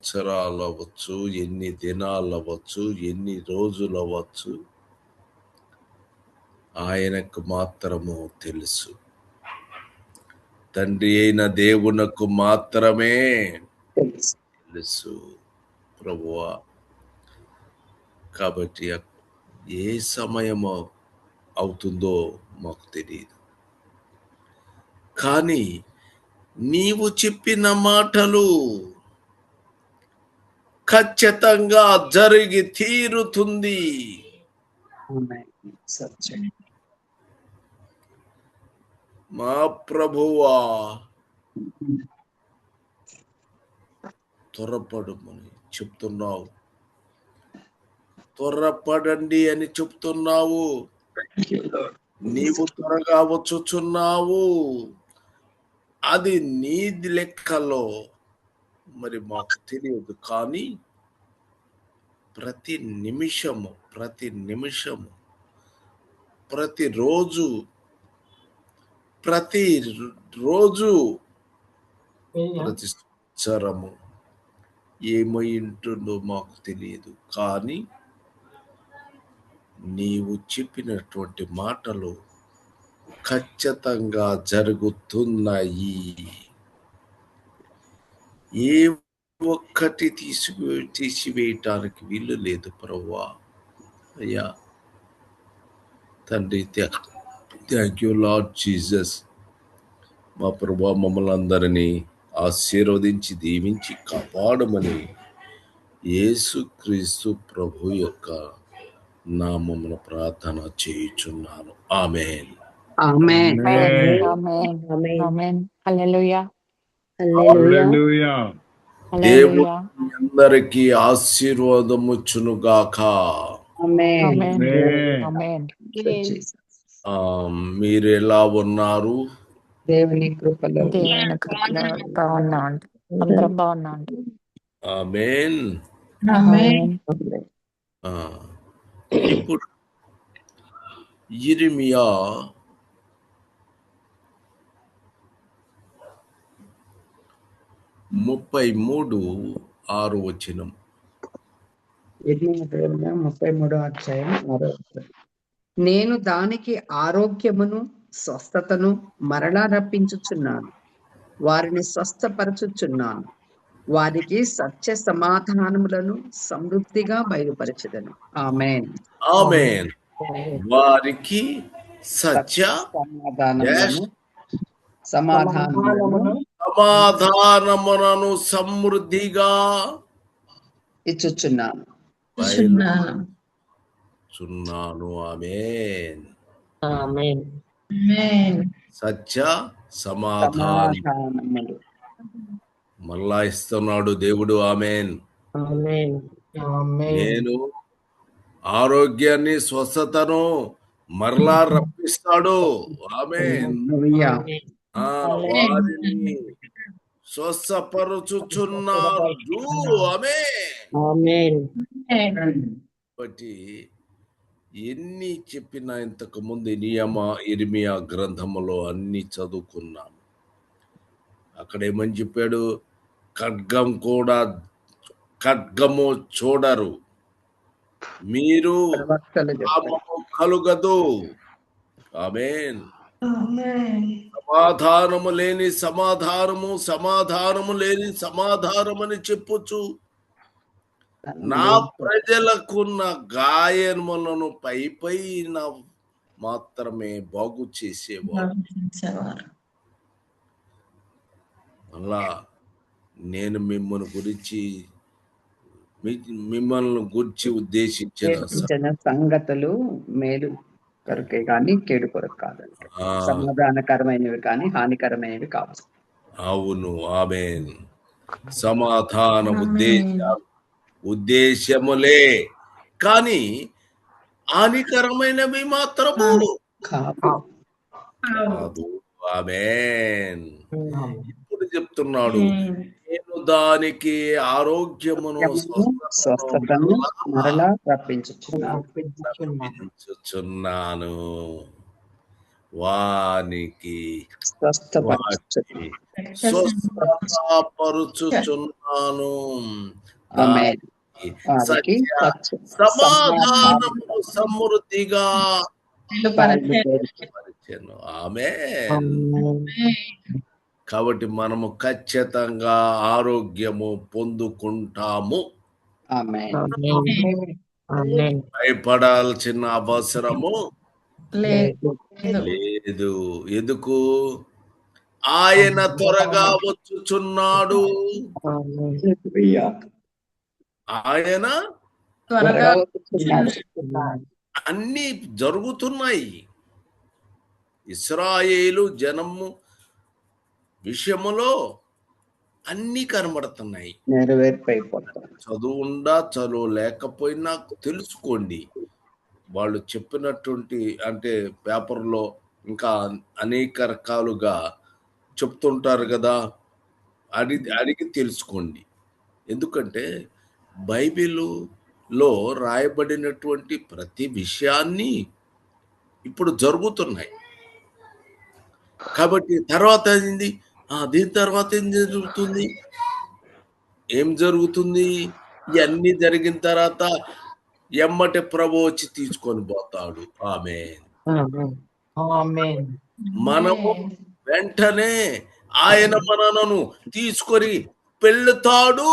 సంవత్సరాలు అవ్వచ్చు, ఎన్ని దినాలు అవ్వచ్చు, ఎన్ని రోజులు అవ్వచ్చు, ఆయనకు మాత్రము తెలుసు. తండ్రి అయిన దేవునకు మాత్రమే తెలుసు ప్రభువా. కాబట్టి ఏ సమయం అవుతుందో మాకు తెలియదు, కానీ నీవు చెప్పిన మాటలు ఖచ్చితంగా జరిగి తీరుతుంది. మా ప్రభువా, త్వరపడమని చెప్తున్నావు, త్వరపడండి అని చెప్తున్నావు. నీవు త్వరగా వచ్చుచున్నావు. అది నీది లెక్కలో మరి మాకు తెలియదు, కానీ ప్రతి నిమిషము ప్రతిరోజు ప్రతి సంవత్సరము ఏమై ఉంటుందో మాకు తెలియదు, కానీ నీవు చెప్పినటువంటి మాటలు ఖచ్చితంగా జరుగుతున్నాయి. ఏ ఒక్కటి తీసివేయటానికి వీలు లేదు ప్రభువా. అయ్యా తండ్రి, థ్యాంక్ యూ లార్డ్ జీసస్. మా ప్రభువా, మమ్మల్ని అందరినీ ఆశీర్వదించి దీవించి కాపాడమని యేసుక్రీస్తు ప్రభు యొక్క నామమున ప్రార్థన చేయుచున్నాను. ఆమేన్. ఆమేన్. ఆమేన్. ఆమేన్. హల్లెలూయా. హల్లెలూయా. దేవుడు అందరికీ ఆశీర్వాదముచ్చునుగాక. ఆమేన్. ఆమేన్. మీరు ఎలా ఉన్నారు? దేవుని కృపలో బాగున్నాం. అందరం బాగున్నాం. ఆమేన్. ఇప్పుడు యిర్మీయా 33:6. యిర్మీయా గ్రంథం 33:6. నేను దానికి ఆరోగ్యమును స్వస్థతను మరలా రప్పించుచున్నాను, వారిని స్వస్థపరచుచున్నాను, వారికి సత్య సమాధానములను సమృద్ధిగా బయలుపరచెదను. ఆమేన్. ఆమేన్. వారికి సత్య సమాధానములను సమృద్ధిగా ఇచ్చుచున్నాను. ఆమేన్. సత్య సమాధానములు మళ్ళా ఇస్తున్నాడు దేవుడు. ఆమేన్. నేను ఆరోగ్యాన్ని స్వస్థతను మరలా రప్పిస్తాడు. ఆమేన్. వారిని స్వస్థపరచుచున్నాడు. ఆమేన్. బట్టి ఎన్ని చెప్పినా ఇంతకు ముందు యిర్మీయా గ్రంథములో అన్ని చదువుకున్నాం. అక్కడ ఏమని చెప్పాడు? ఖడ్గము చూడరు, మీరు పాపము కలుగదు. ఆమేన్. సమాధానము లేని సమాధానము, సమాధానము లేని సమాధానమని చెప్పుచు నా ప్రజలకున్న గాయములను పైన మాత్రమే బాగు చేసేవారు. అలా నేను మిమ్మల్ని గురించి ఉద్దేశించిన సంగతులు మేలు కొరకే కానీ కేడు కొరకు కాదంట. సమాధానకరమైనవి కానీ హానికరమైనవి కావు. అవును. ఆమేన్. సమాధాన ఉద్దేశములే కానీ హానికరమైనవి మాత్రము కాదు. ఆమేన్. ఇప్పుడు చెప్తున్నాడు, నేను దానికి ఆరోగ్యమును స్వస్థతను మరలా రప్పించుచున్నాను. వానికి స్వస్థపరచుచున్నాను. స్వస్థపరుచుచున్నాను. ఆమేన్. వారికి సత్య సమాధానము సమృద్ధిగా పరిచెను. ఆమేన్. కాబట్టి మనము ఖచ్చితంగా ఆరోగ్యము పొందుకుంటాము. భయపడాల్సిన అవసరము లేదు. ఎందుకు? ఆయన త్వరగా వచ్చుచున్నాడు. ఆయన అన్ని జరుగుతున్నాయి. ఇశ్రాయేలు జనము విషయములో అన్ని కనబడుతున్నాయి. చదువు ఉండా చదువు లేకపోయినా తెలుసుకోండి. వాళ్ళు చెప్పినటువంటి అంటే పేపర్లో ఇంకా అనేక రకాలుగా చెప్తుంటారు కదా, అడిగి తెలుసుకోండి. ఎందుకంటే బైబిల్లో రాయబడినటువంటి ప్రతి విషయాన్ని ఇప్పుడు జరుగుతున్నాయి. కాబట్టి తర్వాత ఏంది, దీని తర్వాత ఏం జరుగుతుంది? ఇవన్నీ జరిగిన తర్వాత ఎమ్మటి ప్రభు వచ్చి తీసుకొని పోతాడు. ఆమేన్. మనము వెంటనే ఆయన మనను తీసుకొని పెళ్ళుతాడు.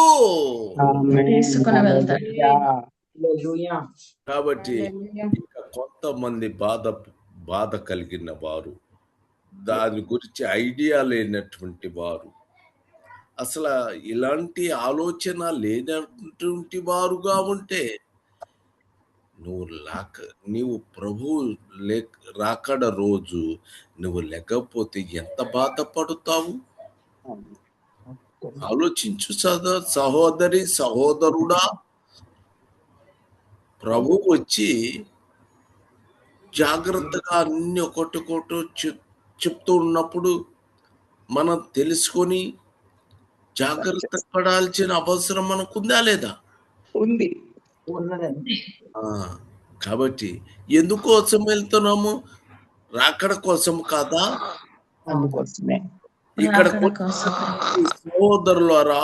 కాబట్టి ఇంకా కొంతమంది బాధ కలిగిన వారు, దాని గురించి ఐడియా లేనటువంటి వారు, అసలు ఇలాంటి ఆలోచన లేనటువంటి వారుగా ఉంటే నీవు ప్రభు రాకడ రోజు నువ్వు లేకపోతే ఎంత బాధపడతావు? ఆలోచించు సహోదరి సహోదరుడా. ప్రభు వచ్చి జాగ్రత్తగా అన్ని ఒకటి చెప్తూ ఉన్నప్పుడు మనం తెలుసుకొని జాగ్రత్త పడాల్సిన అవసరం మనకుందా లేదా? ఉంది. కాబట్టి ఎందుకోసం వెళ్తున్నాము? రాకడ కోసం కాదా? అందుకోసమే. ఇక్కడ సహోదరులారా,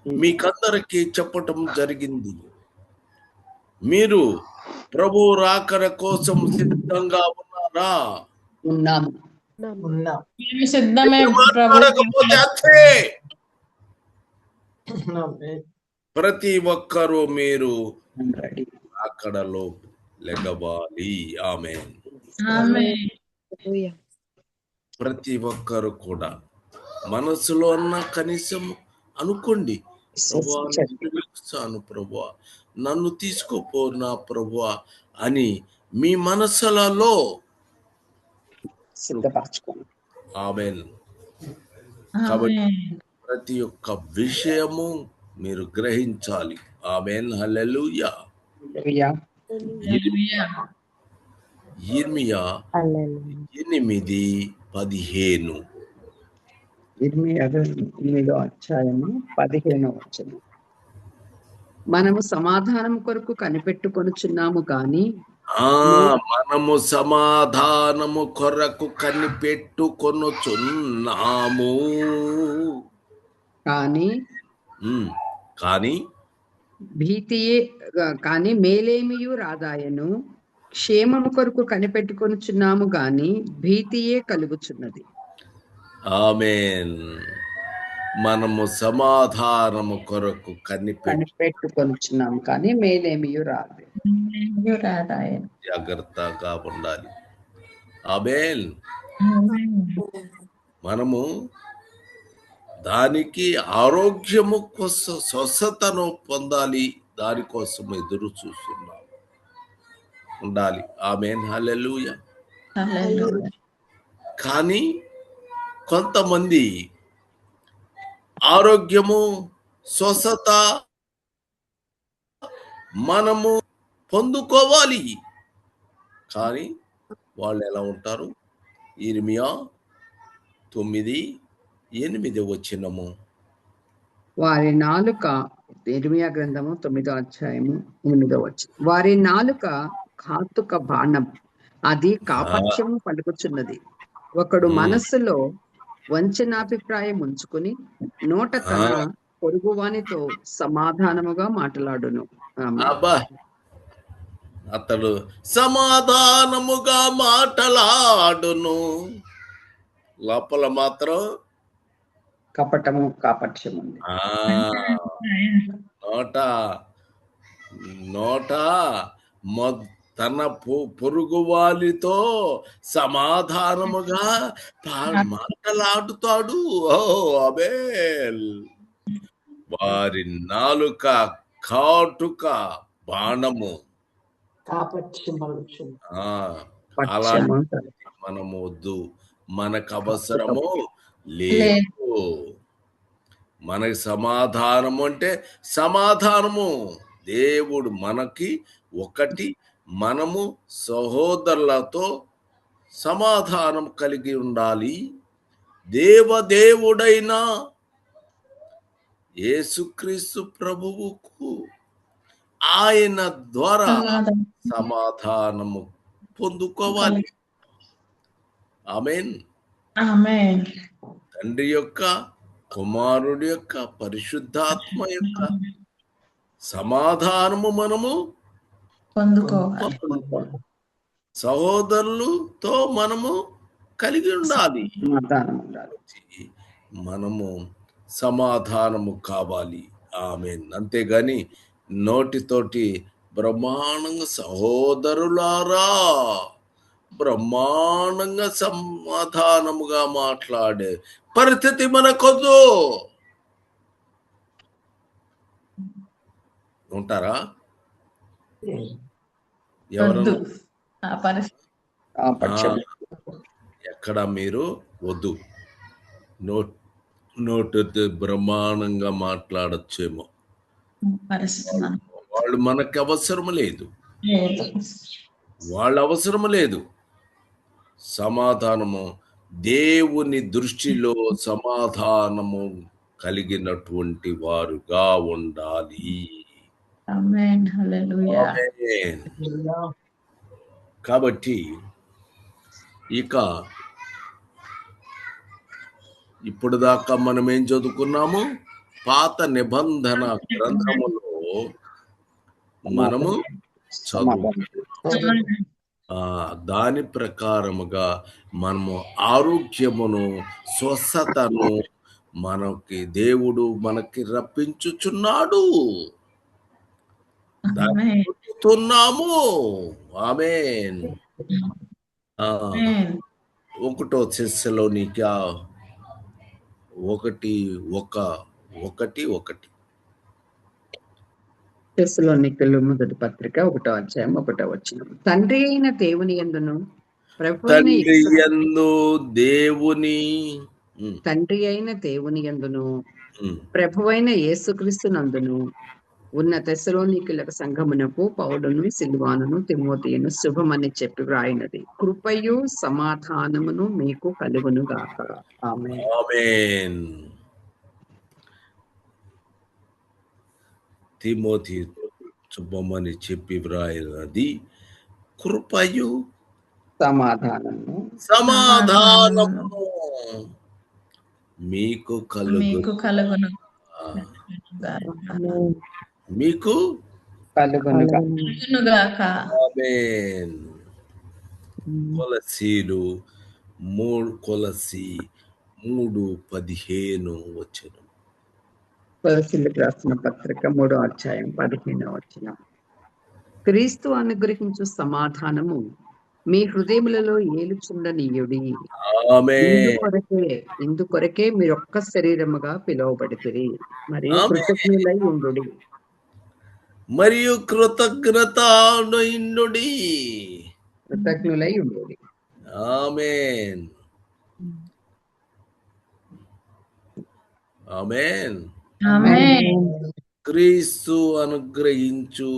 మీకందరికి చెప్పటం జరిగింది, మీరు ప్రభు రాకడ కోసం సిద్ధంగా ఉన్నారా? ఉన్నాము. ప్రతి ఒక్కరూ మీరు అక్కడలో లెగవాలి. ఆమేన్. ప్రతి ఒక్కరు కూడా మనసులో అన్న కనీసం అనుకోండి, ప్రభువా నన్ను తీసుకోపో నా ప్రభువా అని మీ మనసులలో సిద్ధపరచుకోండి. ఆమేన్. కాబట్టి ప్రతి ఒక్క విషయము మీరు గ్రహించాలి. ఆమేన్. హల్లెలూయా. ఇర్మియా 8:15. ఇర్మియా 8:15. మనము సమాధానం కొరకు కనిపెట్టుకొనుచున్నాము కానీ మనము సమాధానము కొరకు కనిపెట్టుకొనుచున్నాము కానీ భీతియే కానీ మేలేమియు రాదాయను. క్షేమము కొరకు కనిపెట్టుకొనుచున్నాము గాని భీతియే కలుగుచున్నది. ఆమేన్. మనము సమాధానము కొరకు కనిపెట్టుకొనుచున్నాము కానీ మేలేమియు రాదాయను. జాగ్రత్తగా ఉండాలి. ఆమేన్. మనము దానికి ఆరోగ్యము కోసం స్వస్థతను పొందాలి, దానికోసం ఎదురు చూస్తున్నాం ఉండాలి. ఆమేన్. హల్లెలూయా. కానీ కొంతమంది ఆరోగ్యము స్వస్థత మనము పొందుకోవాలి, కానీ వాళ్ళు ఎలా ఉంటారు? ఇర్మియా 9:8. వారి నాలుక, ఇర్మియా గ్రంథము 9:8. వారి నాలుక ఘాతుక బాణం, అది కాపట్యము పలుకుచున్నది. ఒకడు మనస్సులో వంచనాభిప్రాయం ఉంచుకుని నోట తన పొరుగువానితో సమాధానముగా మాట్లాడును. ఆమేన్. అబ్బా, అతడు సమాధానముగా మాటలాడును, లోపల మాత్రం కపటము కాపట్యం ఉంది. నోట తన పొరుగు వారితో సమాధానముగా మాటలాడుతాడు. ఓ అబేల్, వారి నాలుక కాటుక బాణము. అలాంటి మనము వద్దు, మనకు అవసరము లేదు. మనకి సమాధానము అంటే సమాధానము దేవుడు మనకి ఒకటి, మనము సహోదరులతో సమాధానం కలిగి ఉండాలి. దేవదేవుడైన యేసుక్రీస్తు ప్రభువుకు ఆయన ద్వారా సమాధానము పొందుకోవాలి. ఆమేన్. తండ్రి యొక్క, కుమారుడి యొక్క, పరిశుద్ధాత్మ యొక్క సమాధానము మనము పొందుకోవాలి. సహోదరులతో మనము కలిగి ఉండాలి. మనము సమాధానము కావాలి. ఆమేన్. అంతేగాని నోటితోటి బ్రహ్మాండంగా సహోదరులారా బ్రహ్మాండంగా సమాధానముగా మాట్లాడే పరిస్థితి మనకొద్దు. ఉంటారా ఎవరు? ఎక్కడ మీరు వద్దు. నోటితో బ్రహ్మాండంగా మాట్లాడచ్చేమో, వాళ్ళు మనకు అవసరం లేదు, వాళ్ళ అవసరం లేదు. సమాధానము దేవుని దృష్టిలో సమాధానము కలిగినటువంటి వారుగా ఉండాలి. ఆమేన్. హల్లెలూయా. కాబట్టి ఇక ఇప్పుడు దాకా మనం ఏం చదువుకున్నాము? పాత నిబంధన గ్రంథములో మనము చదువుకున్నాము. దాని ప్రకారముగా మనము ఆరోగ్యమును, స్వస్థతను దేవుడు మనకి రప్పించుచున్నాడు. దాన్నాము. ఆమేన్. 1 తెస్సలోనిక 1:1. తెస్సలోనికలు మొదటి పత్రిక 1వ అధ్యాయం 1వ వచనం. తండ్రి అయిన దేవుని యందును ప్రభువైన యేసుక్రీస్తు నందును ఉన్న తెస్సలోనికల సంఘమునకు పౌలును, సిల్వానును, తిమోతియును శుభమని చెప్పి వ్రాయినది. కృపయు సమాధానమును మీకు కలుగును గాక. ఆమేన్. తిమోతి శుభమని చెప్పి వ్రాయినది. కృపయు సమాధానము మీకు కలుగును. మీకు కలుగునుగాక. ఆమేన్. కొలసీలు 3:15 వచనం. కొలసీలకు రాసిన పత్రిక 3వ అధ్యాయం 15వ వచనం. క్రీస్తు అనుగ్రహించు సమాధానము మీ హృదయములలో ఏలుచుండనీయుడి. ఇందుకొరకే మీరొక్క శరీరముగా పిలువబడితిరి మరియు కృతజ్ఞులై ఉండుడి. ఆమేన్. ఆమేన్. క్రీస్తు అనుగ్రహించు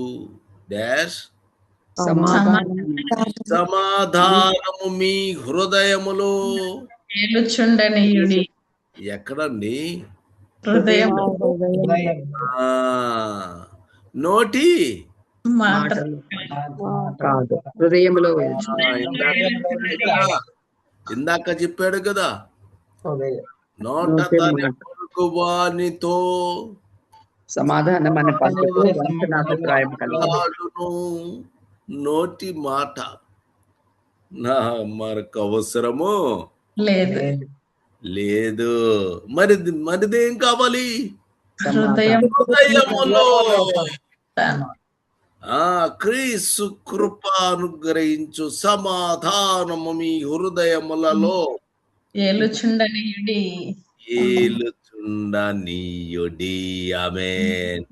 సమాధానము మీ హృదయములో ఏలుచుండనీయుడి. ఎక్కడండి? హృదయం. నోటి కాదు, హృదయంలో. ఇందాక చెప్పాడు కదా, నోట నోటి తన మాట. పొరుగువానితో సమాధానం అనే పలుకుతూ వంచనాభిప్రాయం కలిగి మాట్లాడును. నోటి మాట నా మనకు అవసరము లేదు. లేదు. మరిదేం కావాలి? హృదయం హృదయములో క్రీస్తు కృప అనుగ్రహించు సమాధానము మీ హృదయములలో ఏలుచుండనీయుడి. ఏలుచుండనీయుడి. ఆమేన్.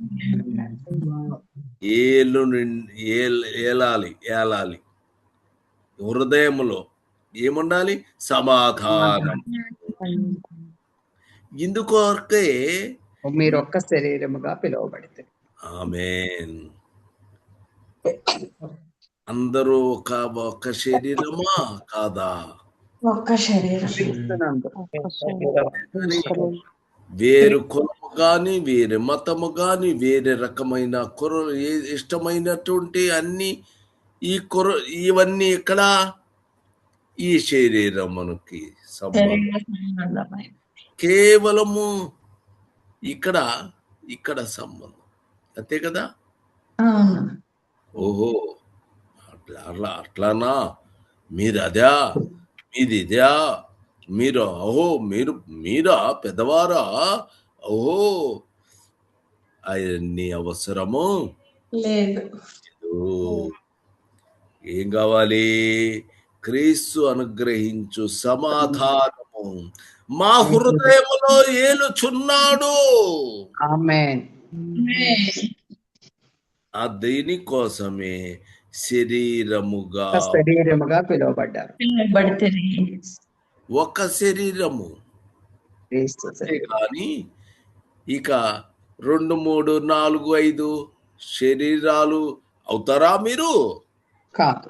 ఏలాలి హృదయములో ఏముండాలి? సమాధానం. ఇందుకొరకే మీరు ఒక్క శరీరముగా పిలువబడితే. ఆమేన్. అందరూ ఒక శరీరమా కాదా? ఒక్క శరీరం. వేరు కులము గాని, వేరే మతము గాని, వేరే రకమైన ఇష్టమైనటువంటి అన్ని ఇవన్నీ ఇక్కడ ఈ శరీరమునికి సంబంధం. కేవలము ఇక్కడ సంబంధం అంతే కదా. ఓహో, అట్లానా? మీరు అదా, మీది ఇదా? మీరా పెద్దవారా? ఓహో, అన్ని అవసరము లేదు. ఏం కావాలి? క్రీస్తు అనుగ్రహించు సమాధానము మా హృదయములో ఏలుచున్నాడు. ఆమేన్. ఆ దేనికోసమే శరీరముగా పిలువబడ్డారు. ఒక శరీరము కానీ ఇక 2, 3, 4, 5 శరీరాలు అవుతారా మీరు? కాదు.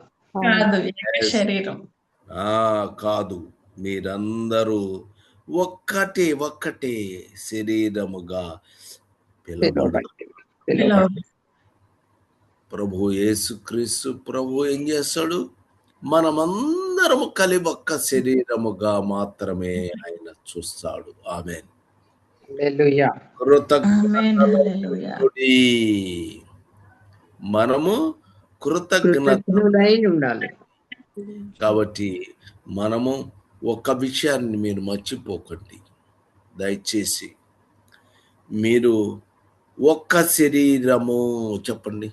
శరీరం కాదు. మీరందరూ ఒక్కటే శరీరముగా పిలువబడ్డారు. ప్రభు యేసుక్రీస్తు ప్రభు ఏం చేస్తాడు? మనమందరము కలిసి ఒక్క శరీరముగా మాత్రమే ఆయన చూస్తాడు. ఆమేన్. హల్లెలూయా. మనము కృతజ్ఞతలై ఉండాలి. కాబట్టి మనము ఒక విషయాన్ని మీరు మర్చిపోకండి దయచేసి. మీరు ఒక్క శరీరము చెప్పండి.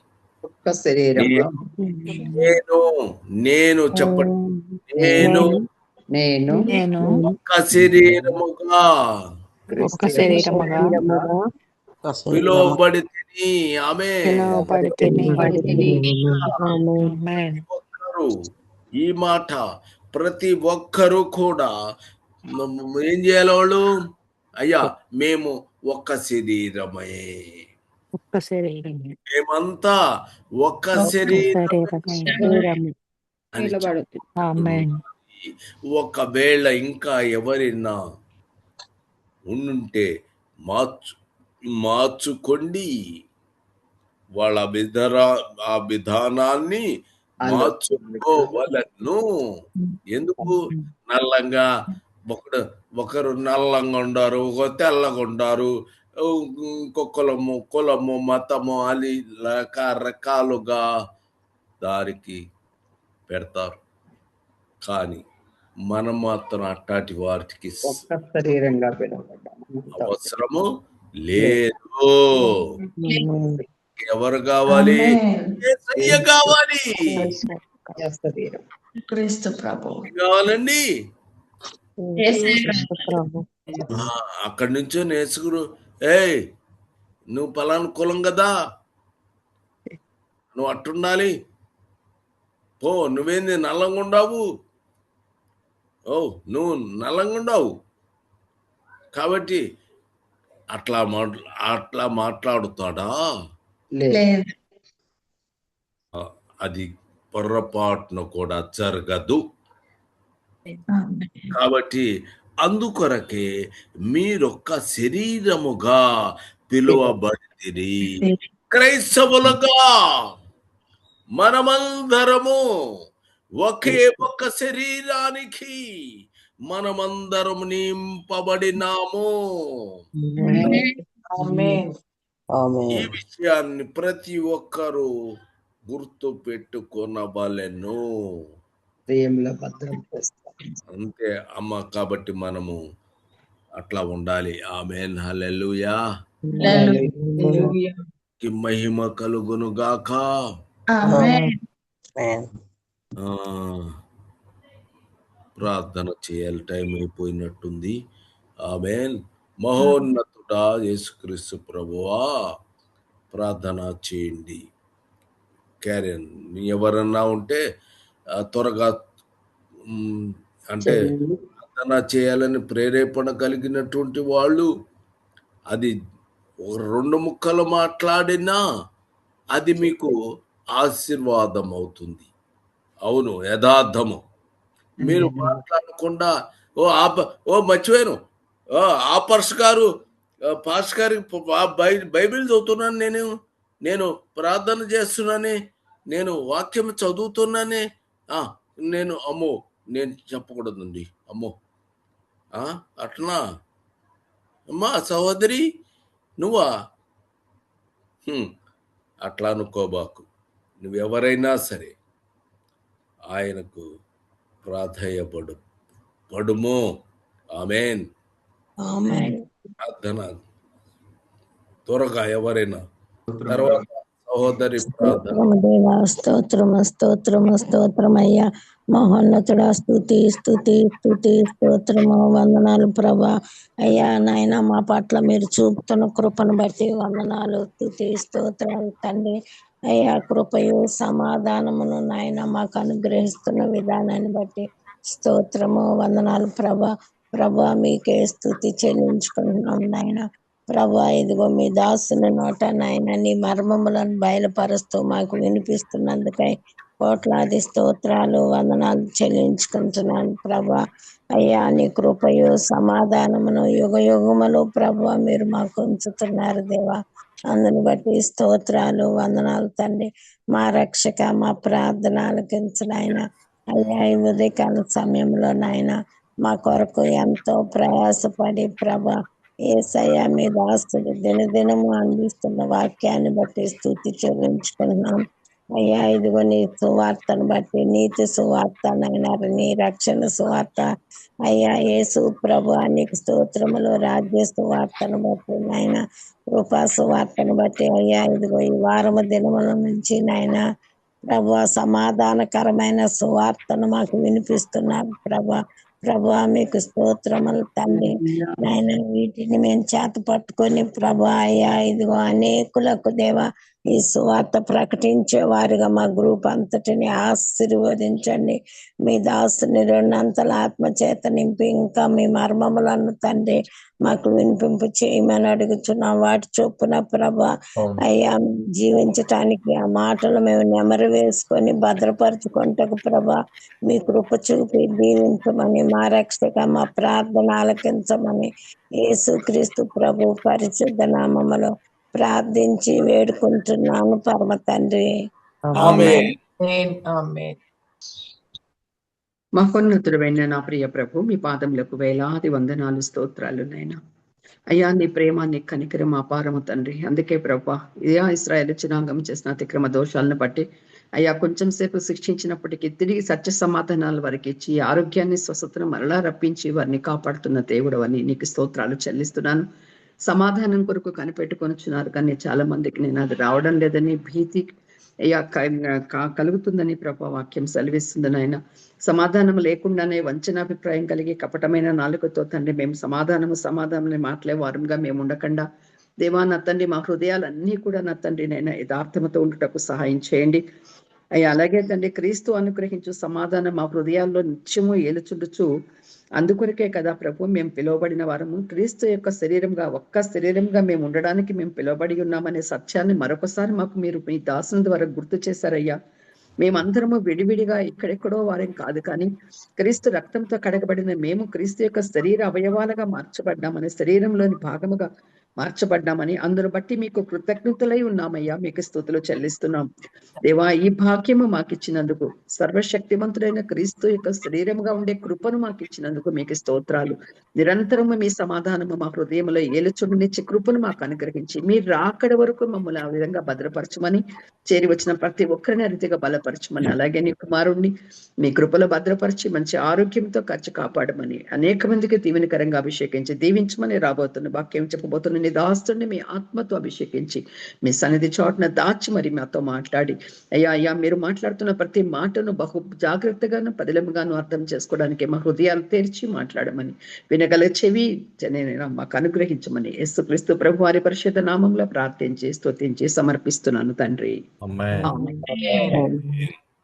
ఒక్క శరీరము. నేను చెప్పండి. నేను ఒక్క శరీరముగా పిలువబడితిని. ఆమేన్. ఈ మాట ప్రతి ఒక్కరూ కూడా ఏం చేయాలి? వాళ్ళు అయ్యా మేము ఒక్క శరీరమే, మేమంతా ఒక్క శరీరం. ఒకవేళ ఇంకా ఎవరైనా ఉంటే మార్చుకోండి. వాళ్ళ ఆ విధానాన్ని మార్చుకోవలను. ఎందుకు? నల్లంగా ఒకరు నల్లంగా ఉండారు, ఒకరు తెల్లగా ఉండారు, ఇంకొక కులము మతము అని రకరకాలుగా దారికి పెడతారు. కానీ మనం మాత్రం అట్టాటి వాటికి శరీరంగా పిలువబడ్డాము. అవసరము లేదు. ఎవరు కావాలి? యేసయ్య కావాలి. క్రీస్తు ప్రభు కావాలండి. అక్కడి నుంచో నేర్చుకురు. నువ్వు పలానా కులం కదా, నువ్వు అట్టుండాలి. నువ్వేంది నల్లంగా ఉండవు? నువ్వు నల్లంగా ఉండవు కాబట్టి అట్లా మాట్లాడుతాడా? అది పొర్రపాటున కూడా జరగదు. కాబట్టి అందుకొరకే మీరొక్క శరీరముగా పిలువబడితిరి. క్రైస్తవులుగా మనమందరము ఒకే ఒక్క శరీరానికి మనమందరం నింపబడినాము. ఈ విషయాన్ని ప్రతి ఒక్కరూ గుర్తు పెట్టుకొనవలెను. హృదయంలో భద్రం చేస్తాం. అంతే అమ్మ. కాబట్టి మనము అట్లా ఉండాలి. ఆమేన్. హల్లెలూయా. కి మహిమ కలుగును గాక. ఆమేన్. ప్రార్థన చేయాలి. టైం అయిపోయినట్టుంది. ఆమేన్. మహోన్నతుడా యేసుక్రీస్తు ప్రభువా, ప్రార్థన చేయండి. క్యారియన్ ఎవరన్నా ఉంటే త్వరగా అంటే ప్రార్థన చేయాలని ప్రేరేపణ కలిగినటువంటి వాళ్ళు అది 2 ముక్కలు మాట్లాడినా అది మీకు ఆశీర్వాదం అవుతుంది. అవును, యథార్థము. మీరు మాట్లాడకుండా మర్చిపోయాను, ఆపర్స్ గారు పాస్ గారికి బైబిల్ చదువుతున్నాను, నేను ప్రార్థన చేస్తున్నానే, నేను వాక్యం చదువుతున్నానే, నేను అమ్మో నేను చెప్పకూడదండి, అమ్మో అట్లా అమ్మా సహోదరి నువ్వా అట్లా అనుకోబాకు. నువ్వెవరైనా సరే ఆయనకు పడుము. ఆమేన్. ప్రార్థన త్వరగా ఎవరైనా తర్వాత సహోదరి ప్రార్థన. దేవా స్తోత్రమయ్యా, మహోన్నతుడా స్తుతి స్తుతి స్తుతి స్తోత్రము వందనాలు ప్రభా. అయ్యా నాయన మా పట్ల మీరు చూపుతున్న కృపను బట్టి వందనాలు, స్తుతి స్తోత్రాలు తండ్రి. అయ్యా కృపయు సమాధానమును నాయన మాకు అనుగ్రహిస్తున్న విధానాన్ని బట్టి స్తోత్రము వందనాలు ప్రభా. మీకే స్తుతి చెల్లించుకుంటున్నాం నాయన ప్రభా. ఇదిగో మీ దాసుని నోట నాయన నీ మర్మములను బయలుపరుస్తూ మాకు వినిపిస్తున్నందుకై కోట్లాది స్తోత్రాలు వందనాలు చెల్లించుకుంటున్నాను ప్రభా. అయ్యా నీ కృపయు సమాధానమును యుగ యుగములు ప్రభా మీరు మాకు ఉంచుతున్నారు దేవా. అందుని బట్టి స్తోత్రాలు వందనాలు తండ్రి. మా రక్షక మా ప్రార్థన ఆలకించిన అయ్యా ఈ ఉదయకాల సమయంలో నాయన మా కొరకు ఎంతో ప్రయాసపడి ప్రభా యేసయ్యా మీ దాసుడు దినదినము అందిస్తున్న వాక్యాన్ని బట్టి స్తుతి చెల్లించుకున్నాం అయ్యా. ఇదిగో నీ సువార్తను బట్టి నీతి సువార్త నైనా నీ రక్షణ సువార్త అయ్యా యేసు ప్రభు నీకు స్తోత్రములు. రాజ్య సువార్తను బట్టి నాయన కృపా సువార్తను బట్టి అయ్యా ఇదిగో ఈ వారము దినముల నుంచి నాయన ప్రభు సమాధానకరమైన సువార్తను మాకు వినిపిస్తున్నారు ప్రభా మీకు స్తోత్రములు తండ్రి. నాయన వీటిని మేము చేత పట్టుకొని ప్రభా అయ్యా ఇదిగో అనేకులకు దేవా ఈ సువార్త ప్రకటించే వారిగా మా గ్రూప్ అంతటిని ఆశీర్వదించండి. మీ దాసుని 2 అంతల ఆత్మ చేత నింపి ఇంకా మీ మర్మములను తండ్రి మాకు వినిపింపు చేయమని అడుగుతున్నాం. వాటి చొప్పున ప్రభా అయ్యా జీవించటానికి ఆ మాటలు మేము నెమరు వేసుకొని భద్రపరచుకుంటకు ప్రభా మీ కృప చూపి దీవించమని మా రక్షక మా ప్రార్థన ఆలకించమని యేసుక్రీస్తు ప్రభు పరిశుద్ధ నామములో ప్రార్థించి వేడుకుంటున్నాను పరమ తండ్రి. మహోన్నతుడైన నా ప్రియ ప్రభు మీ పాదములకు వేలాది వందనాలు స్తోత్రాలు నైనా. అయ్యా నీ ప్రేమ నీ కనికరం అపారము తండ్రి. అందుకే ప్రభా ఇయా ఇశ్రాయేలు జనాంగం చేసిన అతిక్రమ దోషాలను బట్టి అయ్యా కొంచెం సేపు శిక్షించినప్పటికీ తిరిగి సత్య సమాధానాల వరకు ఇచ్చి ఆరోగ్యాన్ని స్వస్థతను మరలా రప్పించి వారిని కాపాడుతున్న దేవుడు అని నీకు స్తోత్రాలు చెల్లిస్తున్నాను. సమాధానం కొరకు కనిపెట్టుకొనిచున్నారు కానీ చాలా మందికి నేను అది రావడం లేదని భీతి అయ్యా కలుగుతుందని ప్రభా వాక్యం సెలవిస్తుందని ఆయన. సమాధానం లేకుండానే వంచనాభిప్రాయం కలిగి కపటమైన నాలుకతో తండ్రి మేము సమాధానం మాటలే వారంగా మేము ఉండకుండా దేవా నా తండ్రి మా హృదయాలన్నీ కూడా నా తండ్రి నైనా యథార్థమతో ఉండుటకు సహాయం చేయండి అయ్యా. అలాగే తండ్రి క్రీస్తు అనుగ్రహించు సమాధానం మా హృదయాల్లో నిత్యము ఏలుచుండుచు అందుకొరకే కదా ప్రభు మేము పిలువబడిన వారము క్రీస్తు యొక్క ఒక్క శరీరంగా మేము ఉండడానికి మేము పిలువబడి ఉన్నామనే సత్యాన్ని మరొకసారి మాకు మీరు మీ దాసుని ద్వారా గుర్తు చేశారయ్యా. మేమందరము విడివిడిగా ఎక్కడెక్కడో వారేం కాదు కానీ క్రీస్తు రక్తంతో కడగబడిన మేము క్రీస్తు యొక్క శరీర అవయవాలుగా మార్చబడ్డామనే శరీరంలోని భాగముగా మార్చబడ్డామని అందును బట్టి మీకు కృతజ్ఞతలై ఉన్నామయ్యా. మీకు స్తుతులు చెల్లిస్తున్నాం దేవా. ఈ భాగ్యము మాకు ఇచ్చినందుకు, సర్వశక్తిమంతుడైన క్రీస్తు యొక్క శరీరముగా ఉండే కృపను మాకు ఇచ్చినందుకు మీకు స్తోత్రాలు. నిరంతరము మీ సమాధానము మా హృదయంలో ఏలుచుండినిచ్చి కృపను మాకు అనుగ్రహించి మీరు రాకడ వరకు మమ్మల్ని ఆ విధంగా భద్రపరచమని, చేరి వచ్చిన ప్రతి ఒక్కరిని రీతిగా బలపరచమని, అలాగే నీ కుమారుణ్ణి మీ కృపలో భద్రపరిచి మంచి ఆరోగ్యంతో ఖర్చు కాపాడమని, అనేక మందికి దీవెనకరంగా అభిషేకించి దీవించమని, రాబోతున్న వాక్యం చెప్పబోతున్న నీ దాస్తుని మీ ఆత్మతో అభిషేకించి మీ సన్నిధి చోటున దాచి మరి మాతో మాట్లాడి అయ్యా మీరు మాట్లాడుతున్న ప్రతి మాటను బహు జాగ్రత్తగాను పదిలముగాను అర్థం చేసుకోవడానికి మా హృదయాలు తెరిచి మాట్లాడమని, వినగల చెవి మాకు అనుగ్రహించమని యేసుక్రీస్తు ప్రభు వారి పరిశుద్ధ నామంలో ప్రార్థించి స్తుతించి సమర్పిస్తున్నాను తండ్రి. ఆమేన్. ఆమేన్.